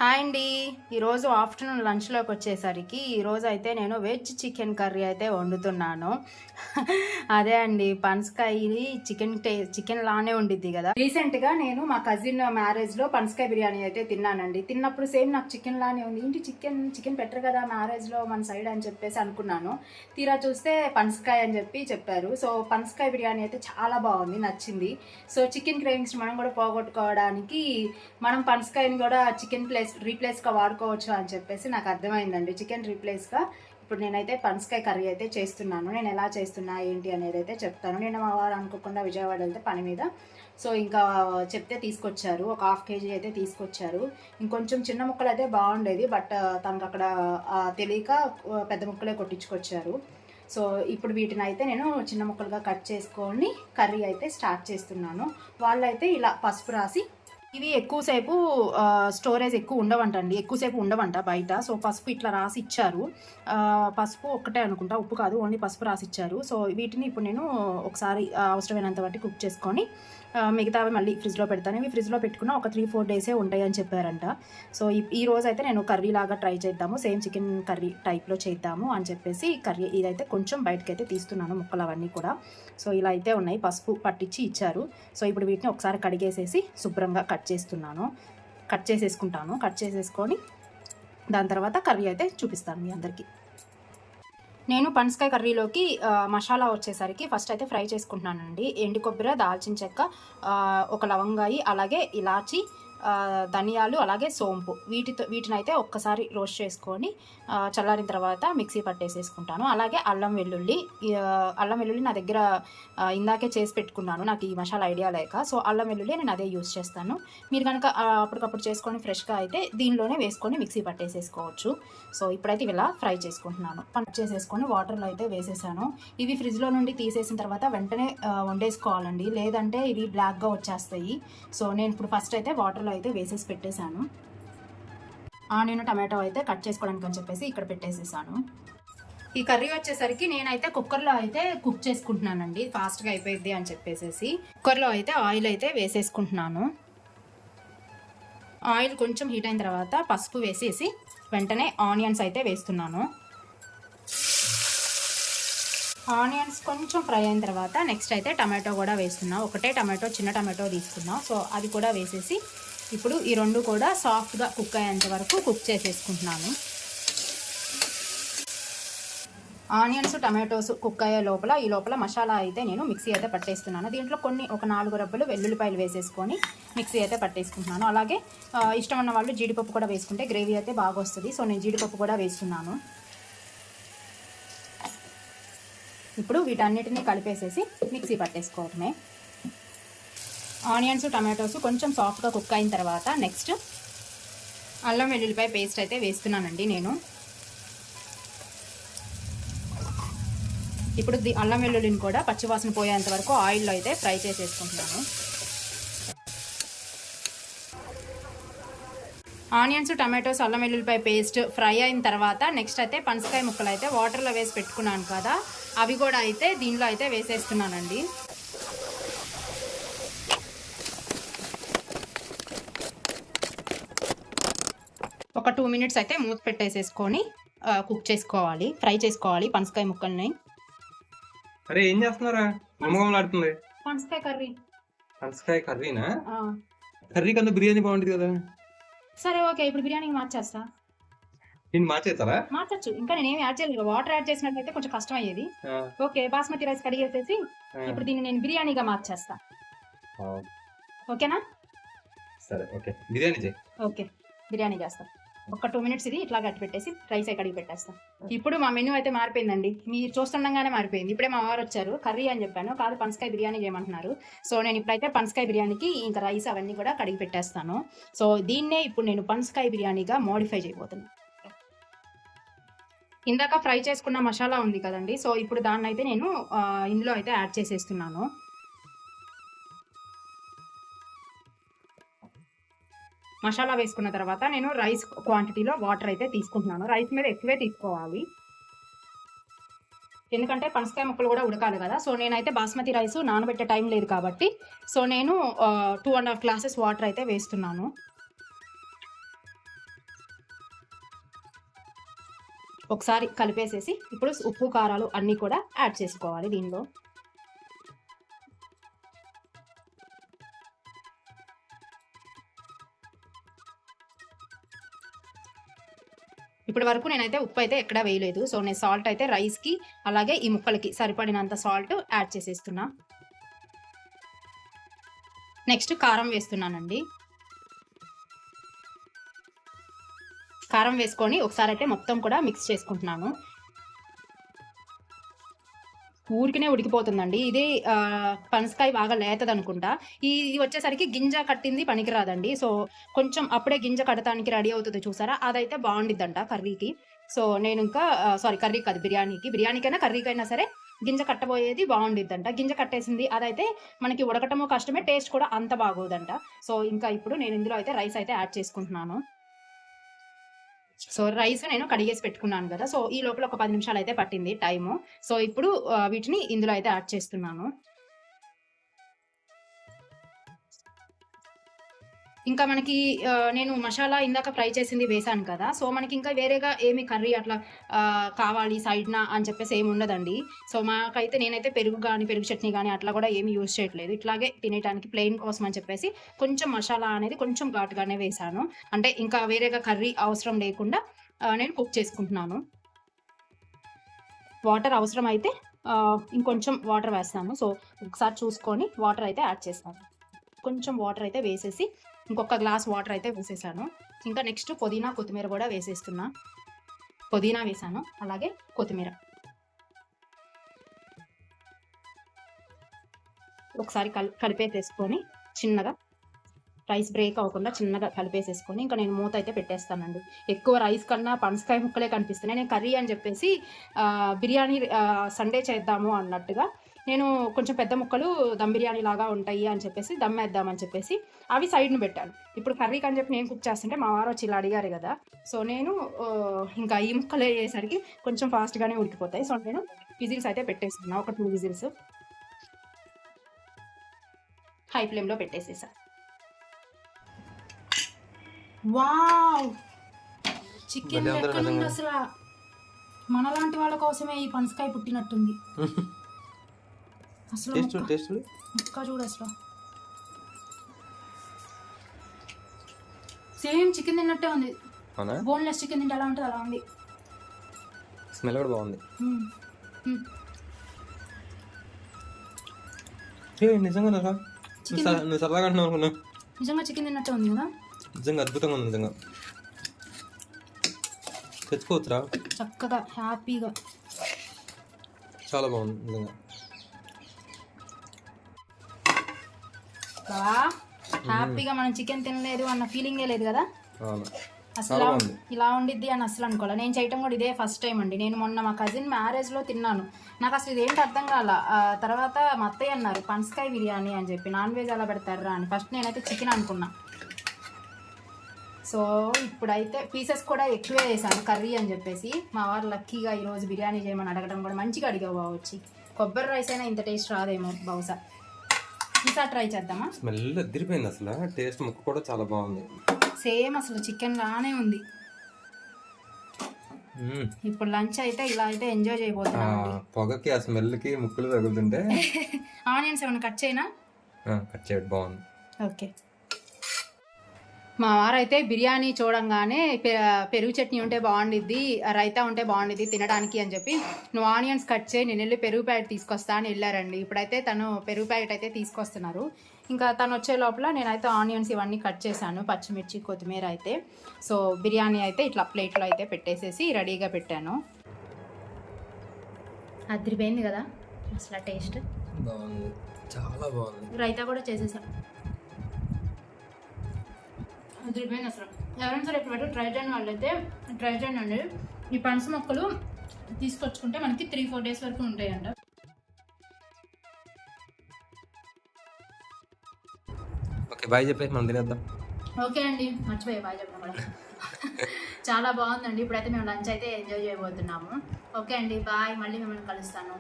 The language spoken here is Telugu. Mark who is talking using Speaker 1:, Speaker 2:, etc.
Speaker 1: హాయ్ అండి. ఈరోజు ఆఫ్టర్నూన్ లంచ్లోకి వచ్చేసరికి ఈరోజు అయితే నేను వెజ్ చికెన్ కర్రీ అయితే వండుతున్నాను. అదే అండి, పనసకాయ చికెన్ లానే ఉండిద్ది కదా. రీసెంట్గా నేను మా కజిన్ మ్యారేజ్లో పనసకాయ బిర్యానీ అయితే తిన్నానండి. తిన్నప్పుడు సేమ్ నాకు చికెన్ లానే ఉంది. ఏంటి చికెన్ పెట్టరు కదా మ్యారేజ్లో మన సైడ్ అని చెప్పేసి అనుకున్నాను. తీరా చూస్తే పనసకాయ అని చెప్పారు. సో పనసకాయ బిర్యానీ అయితే చాలా బాగుంది, నచ్చింది. సో చికెన్ క్రేవింగ్స్ మనం కూడా పోగొట్టుకోవడానికి మనం పనసకాయని కూడా చికెన్ రీప్లేస్గా వాడుకోవచ్చు అని చెప్పేసి నాకు అర్థమైందండి. చికెన్ రీప్లేస్గా ఇప్పుడు నేనైతే పనసకాయ కర్రీ అయితే చేస్తున్నాను. నేను ఎలా చేస్తున్నా ఏంటి అనేది అయితే చెప్తాను. నేను మా వారు అనుకోకుండా విజయవాడ వెళ్తే పని మీద, సో ఇంకా చెప్తే తీసుకొచ్చారు. ఒక 1/2 kg అయితే తీసుకొచ్చారు. ఇంకొంచెం చిన్న ముక్కలు అయితే బాగుండేది, బట్ తనకు అక్కడ తెలియక పెద్ద ముక్కలే కొట్టించుకొచ్చారు. సో ఇప్పుడు వీటిని అయితే నేను చిన్న ముక్కలుగా కట్ చేసుకొని కర్రీ అయితే స్టార్ట్ చేస్తున్నాను. వాళ్ళైతే ఇలా పసుపు రాసి, ఇవి ఎక్కువసేపు స్టోరేజ్ ఎక్కువసేపు ఉండవంట బయట. సో పసుపు ఇట్లా రాసి ఇచ్చారు. పసుపు ఒక్కటే అనుకుంటా, ఉప్పు కాదు, ఓన్లీ పసుపు రాసి ఇచ్చారు. సో వీటిని ఇప్పుడు నేను ఒకసారి అవసరమైనంత బట్టి కుక్ చేసుకొని మిగతావి మళ్ళీ ఫ్రిడ్జ్లో పెడతాను. ఇవి ఫ్రిడ్జ్లో పెట్టుకున్న ఒక 3-4 డేసే ఉంటాయి అని చెప్పారంట. సో ఈ రోజు అయితే నేను కర్రీ లాగా ట్రై చేద్దాము, సేమ్ చికెన్ కర్రీ టైప్లో చేద్దాము అని చెప్పేసి కర్రీ ఇదైతే కొంచెం బయటకైతే తీస్తున్నాను, ముక్కలు అవన్నీ కూడా. సో ఇలా అయితే ఉన్నాయి, పసుపు పట్టించి ఇచ్చారు. సో ఇప్పుడు వీటిని ఒకసారి కడిగేసేసి శుభ్రంగా కట్ చేసేసుకొని దాని తర్వాత కర్రీ అయితే చూపిస్తాను మీ అందరికీ. నేను పనసకాయ కర్రీలోకి మసాలా వచ్చేసరికి ఫస్ట్ అయితే ఫ్రై చేసుకుంటున్నానండి. ఎండు కొబ్బరి, దాల్చిన చెక్క, ఒక లవంగాయి, అలాగే ఇలాచి, ధనియాలు, అలాగే సోంపు, వీటిని అయితే ఒక్కసారి రోస్ట్ చేసుకొని చల్లారిన తర్వాత మిక్సీ పట్టేసేసుకుంటాను. అలాగే అల్లం వెల్లుల్లి నా దగ్గర ఇందాకే చేసి పెట్టుకున్నాను, నాకు ఈ మసాలా ఐడియా లేక. సో అల్లం వెల్లుల్లి నేను అదే యూస్ చేస్తాను. మీరు కనుక అప్పటికప్పుడు చేసుకొని ఫ్రెష్గా అయితే దీనిలోనే వేసుకొని మిక్సీ పట్టేసేసుకోవచ్చు. సో ఇప్పుడైతే ఇలా ఫ్రై చేసుకుంటున్నాను. చేసేసుకొని వాటర్లో అయితే వేసేసాను. ఇవి ఫ్రిడ్జ్లో నుండి తీసేసిన తర్వాత వెంటనే వండేసుకోవాలండి, లేదంటే ఇవి బ్లాక్గా వచ్చేస్తాయి. సో నేను ఇప్పుడు ఫస్ట్ అయితే వాటర్లో అయితే వేసేసి పెట్టేశాను. ఆనియన్, టమాటో అయితే కట్ చేసుకోవడానికి అని చెప్పేసి ఇక్కడ పెట్టేసేసాను. ఈ కర్రీ వచ్చేసరికి నేనైతే కుక్కర్లో అయితే కుక్ చేసుకుంటున్నానండి, ఫాస్ట్గా అయిపోయింది అని చెప్పేసి. కుక్కర్లో అయితే ఆయిల్ అయితే వేసేసుకుంటున్నాను. ఆయిల్ కొంచెం హీట్ అయిన తర్వాత పసుపు వేసేసి వెంటనే ఆనియన్స్ అయితే వేస్తున్నాను. ఆనియన్స్ కొంచెం ఫ్రై అయిన తర్వాత నెక్స్ట్ అయితే టమాటో కూడా వేస్తున్నాను. ఒకటే టమాటో, చిన్న టమాటో తీసుకున్నాం. సో అది కూడా వేసేసి ఇప్పుడు ఈ రెండు కూడా సాఫ్ట్గా కుక్ అయ్యేంత వరకు కుక్ చేసేసుకుంటున్నాను. ఆనియన్స్, టమాటోస్ కుక్ అయ్యే లోపల మసాలా అయితే నేను మిక్సీ అయితే పట్టేస్తున్నాను. దీంట్లో ఒక 4 రబ్బలు వెల్లుల్లిపాయలు వేసేసుకొని మిక్సీ అయితే పట్టేసుకుంటున్నాను. అలాగే ఇష్టం ఉన్న వాళ్ళు జీడిపప్పు కూడా వేసుకుంటే గ్రేవీ అయితే బాగా వస్తుంది. సో నేను జీడిపప్పు కూడా వేస్తున్నాను. ఇప్పుడు వీటన్నిటిని కలిపేసేసి మిక్సీ పట్టేసుకోవటమే. ఆనియన్స్, టమాటోస్ కొంచెం సాఫ్ట్గా కుక్ అయిన తర్వాత నెక్స్ట్ అల్లం వెల్లుల్లిపాయ పేస్ట్ అయితే వేస్తున్నానండి నేను. ఇప్పుడు అల్లం వెల్లుల్లిని కూడా పచ్చివాసన పోయేంత వరకు ఆయిల్లో అయితే ఫ్రై చేసేసుకుంటున్నాను. ఆనియన్స్, టమాటోస్, అల్లం వెల్లుల్లిపాయ పేస్ట్ ఫ్రై అయిన తర్వాత నెక్స్ట్ అయితే పనసకాయ ముక్కలు అయితే వాటర్లో వేసి పెట్టుకున్నాను కదా, అవి కూడా అయితే దీనిలో అయితే వేసేస్తున్నానండి. ఒక 2 minutes అయితే మూత పెట్టేసేసుకొని కుక్ చేసుకోవాలి, ఫ్రై చేసుకోవాలి పనసకాయ ముక్కల్ని.
Speaker 2: అరే ఏం చేస్తున్నారా? గుమగుమలాడుతుంది.
Speaker 1: పనసకాయ
Speaker 2: కర్రీనా? కర్రీ కన్నా బిర్యానీ బాగుంటుంది కదా.
Speaker 1: సరే ఓకే, ఇప్పుడు బిర్యానీకి మార్చేస్తా.
Speaker 2: మార్చచ్చు,
Speaker 1: ఇంకా నేనేమి యాడ్ చేయలేదు. వాటర్ యాడ్ చేసినట్లయితే కొంచెం కష్టం అయ్యేది. ఓకే, బాస్మతి రైస్ కడిగేసేసి ఇప్పుడు దీన్ని నేను బిర్యానీగా మార్చేస్తా. ఓకేనా?
Speaker 2: సరే ఓకే, బిర్యానీ చేయి.
Speaker 1: ఓకే, బిర్యానీ చేస్తా. ఒక 2 minutes ఇది ఇట్లా గట్టి పెట్టేసి రైస్ కడిగి పెట్టేస్తాం. ఇప్పుడు మా మెనూ అయితే మారిపోయిందండి, మీరు చూస్తుండగానే మారిపోయింది. ఇప్పుడే మా వారు వచ్చారు, కర్రీ అని చెప్పాను, కాదు పనసకాయ బిర్యానీ చేయమంటున్నారు. సో నేను ఇప్పుడైతే పనసకాయ బిర్యానీకి ఇంకా రైస్ అవన్నీ కూడా కడిగి పెట్టేస్తాను. సో దీన్నే ఇప్పుడు నేను పనసకాయ బిర్యానీగా మోడిఫై చేయబోతున్నాను. ఇందాక ఫ్రై చేసుకున్న మసాలా ఉంది కదండి, సో ఇప్పుడు దాన్ని అయితే నేను ఇందులో అయితే యాడ్ చేసేస్తున్నాను. మసాలా వేసుకున్న తర్వాత నేను రైస్ క్వాంటిటీలో వాటర్ అయితే తీసుకుంటున్నాను. రైస్ మీద ఎక్కువే తీసుకోవాలి, ఎందుకంటే పనసకాయ ముక్కలు కూడా ఉడకాలి కదా. సో నేనైతే బాస్మతి రైస్ నానబెట్టే టైం లేదు కాబట్టి సో నేను 2.5 glasses వాటర్ అయితే వేస్తున్నాను. ఒకసారి కలిపేసేసి ఇప్పుడు ఉప్పు కారాలు అన్నీ కూడా యాడ్ చేసుకోవాలి దీనిలో. ఇప్పటి వరకు నేనైతే ఉప్పు అయితే ఎక్కడా వేయలేదు. సో నేను సాల్ట్ అయితే రైస్కి అలాగే ఈ ముక్కలకి సరిపడినంత సాల్ట్ యాడ్ చేసేస్తున్నా. నెక్స్ట్ కారం వేస్తున్నానండి. కారం వేసుకొని ఒకసారి అయితే మొత్తం కూడా మిక్స్ చేసుకుంటున్నాను. ఊరికినే ఉడికిపోతుందండి. ఇది పనసకాయ బాగా లేతది అనుకుంటా. ఇది వచ్చేసరికి గింజ కట్టింది పనికిరాదండి. సో కొంచెం అప్పుడే గింజ కట్టడానికి రెడీ అవుతుంది చూసారా, అదైతే బాగుండిద్దంట కర్రీకి. సో నేను ఇంకా కర్రీ కాదు, బిర్యానీకైనా కర్రీకైనా సరే గింజ కట్టబోయేది బాగుండిద్దంట. గింజ కట్టేసింది అదైతే మనకి ఉడకటము కష్టమే, టేస్ట్ కూడా అంత బాగోదంట. సో ఇంకా ఇప్పుడు నేను ఇందులో అయితే రైస్ అయితే యాడ్ చేసుకుంటున్నాను. సో రైస్ నేను కడిగేసి పెట్టుకున్నాను కదా. సో ఈ లోపల ఒక 10 నిమిషాలు అయితే పట్టింది టైము. సో ఇప్పుడు వీటిని ఇందులో అయితే యాడ్ చేస్తున్నాను. ఇంకా మనకి నేను మసాలా ఇందాక ఫ్రై చేసింది వేసాను కదా. సో మనకి ఇంకా వేరేగా ఏమి కర్రీ అట్లా కావాలి సైడ్న అని చెప్పేసి ఏమి ఉండదండి. సో మాకైతే నేనైతే పెరుగు చట్నీ కానీ అట్లా కూడా ఏమి యూజ్ చేయట్లేదు. ఇట్లాగే తినేయడానికి ప్లెయిన్ కోసం అని చెప్పేసి కొంచెం మసాలా అనేది కొంచెం ఘాటుగానే వేసాను. అంటే ఇంకా వేరేగా కర్రీ అవసరం లేకుండా నేను కుక్ చేసుకుంటున్నాను. వాటర్ అవసరం అయితే ఇంకొంచెం వాటర్ వేస్తాను. సో ఒకసారి చూసుకొని వాటర్ అయితే యాడ్ చేస్తాను. కొంచెం వాటర్ అయితే వేసేసి ఇంకొక గ్లాస్ వాటర్ అయితే వేసేసాను. ఇంకా నెక్స్ట్ పుదీనా కొత్తిమీర కూడా వేసేస్తున్నా. పుదీనా వేసాను అలాగే కొత్తిమీర. ఒకసారి కలిపేసేసుకొని చిన్నగా రైస్ బ్రేక్ అవ్వకుండా చిన్నగా కలిపేసేసుకొని ఇంకా నేను మూత అయితే పెట్టేస్తానండి. ఎక్కువ రైస్ కన్నా పనసకాయ ముక్కలే కనిపిస్తున్నాయి. నేను కర్రీ అని చెప్పేసి బిర్యానీ సండే చేద్దాము అన్నట్టుగా నేను కొంచెం పెద్ద ముక్కలు దమ్ బిర్యానీ లాగా ఉంటాయి అని చెప్పేసి దమ్ వేద్దామని చెప్పేసి అవి సైడ్ను పెట్టాను. ఇప్పుడు కర్రీకి అని చెప్పి నేను కుక్ చేస్తుంటే మా వారు వచ్చి ఇలా అడిగారు కదా. సో నేను ఇంకా ఈ ముక్కలు అయ్యేసరికి కొంచెం ఫాస్ట్గానే ఉడికిపోతాయి. సో నేను విజిల్స్ అయితే పెట్టేస్తున్నా. ఒక 2 విజిల్స్ హై ఫ్లేమ్లో పెట్టేసేసా. వావ్, చికెన్ లెక్కనుంది అసలు. మనలాంటి వాళ్ళ కోసమే ఈ పనసకాయ పుట్టినట్టుంది అసలు. ముక్క చూడు అసలు, సేమ్ చికెన్ తిన్నట్టే ఉంది. బోన్లెస్ చికెన్ తింటే ఎలా ఉంటుంది అలా ఉంది.
Speaker 2: స్మెల్ కూడా బాగుంది. నిజంగా నువ్వు సరదాగా అంటున్నావు అనుకున్నా.
Speaker 1: నిజంగా చికెన్ తిన్నట్టే ఉంది కదా.
Speaker 2: నిజంగా అద్భుతంగా ఉంది. నిజంగా తెచ్చుకోవచ్చురా
Speaker 1: చక్కగా హ్యాపీగా.
Speaker 2: చాలా బాగుంది నిజంగా.
Speaker 1: హ్యాపీగా మనం చికెన్ తినలేదు అన్న ఫీలింగే లేదు కదా అసలు. ఇలా ఉండిద్ది అని అసలు అనుకోవాలి. నేను చేయటం కూడా ఇదే ఫస్ట్ టైం అండి. నేను మొన్న మా కజిన్ మ్యారేజ్లో తిన్నాను. నాకు అసలు ఇదేంటి అర్థం కాల. తర్వాత మా అత్తయ్య అన్నారు పనసకాయ బిర్యానీ అని చెప్పి, నాన్ వెజ్ అలా పెడతారా అని. ఫస్ట్ నేనైతే చికెన్ అనుకున్నా. సో ఇప్పుడైతే పీసెస్ కూడా ఎక్కువే వేసాను కర్రీ అని చెప్పేసి. మా వారు లక్కీగా ఈరోజు బిర్యానీ చేయమని అడగడం కూడా మంచిగా అడిగావు వచ్చి. కొబ్బరి రైస్ అయినా ఇంత టేస్ట్ రాదేమో బహుశా. ఈసారి ట్రై చేద్దామా.
Speaker 2: స్మెల్ అదిరిపోయింది అసలు. టేస్ట్ ముక్క కూడా చాలా బాగుంది.
Speaker 1: సేమ్ అసలు చికెన్ లానే ఉంది. ఇప్పుడు లంచ్ అయితే ఇలా అయితే ఎంజాయ్ చేయబోతున్నాను.
Speaker 2: పొగకి ఆ స్మెల్ కి ముక్కలు తగులుతుంటే
Speaker 1: ఆనియన్స్ ఏమైనా కట్ చేయనా?
Speaker 2: కట్ చేయడం బాగుంది.
Speaker 1: ఓకే. మా వారైతే బిర్యానీ చూడంగానే పెరుగు చట్నీ ఉంటే బాగుండిద్ది, రైతా ఉంటే బాగుండిద్ది తినడానికి అని చెప్పి, నువ్వు ఆనియన్స్ కట్ చేయి నేను వెళ్ళి పెరుగు ప్యాకెట్ తీసుకొస్తా అని వెళ్ళారండి. ఇప్పుడైతే తను పెరుగు ప్యాకెట్ అయితే తీసుకొస్తున్నారు. ఇంకా తను వచ్చే లోపల నేనైతే ఆనియన్స్ ఇవన్నీ కట్ చేశాను, పచ్చిమిర్చి కొత్తిమీర అయితే. సో బిర్యానీ అయితే ఇట్లా ప్లేట్లో అయితే పెట్టేసేసి రెడీగా పెట్టాను. అదిరిపోయింది కదా అసలు. టేస్ట్
Speaker 2: బాగుంది, చాలా బాగుంది.
Speaker 1: రైతా కూడా చేసేసాను. అదిరిపోయింది అసలు. ఎవరైనా సరే ఇప్పుడు ట్రై చేయని వాళ్ళైతే ట్రై చేయండి. ఈ పనస మొక్కలు తీసుకొచ్చుకుంటే మనకి 3-4 డేస్ వరకు ఉంటాయంట.
Speaker 2: ఓకే బాయ్ చెప్పేసి మనం తినేద్దాం.
Speaker 1: ఓకే అండి, మర్చిపోయా బాయ్ చెప్పడం కూడా. చాలా బాగుందండి. ఇప్పుడైతే మేము లంచ్ అయితే ఎంజాయ్ చేయబోతున్నాము. ఓకే అండి బాయ్, మళ్ళీ మిమ్మల్ని కలుస్తాను.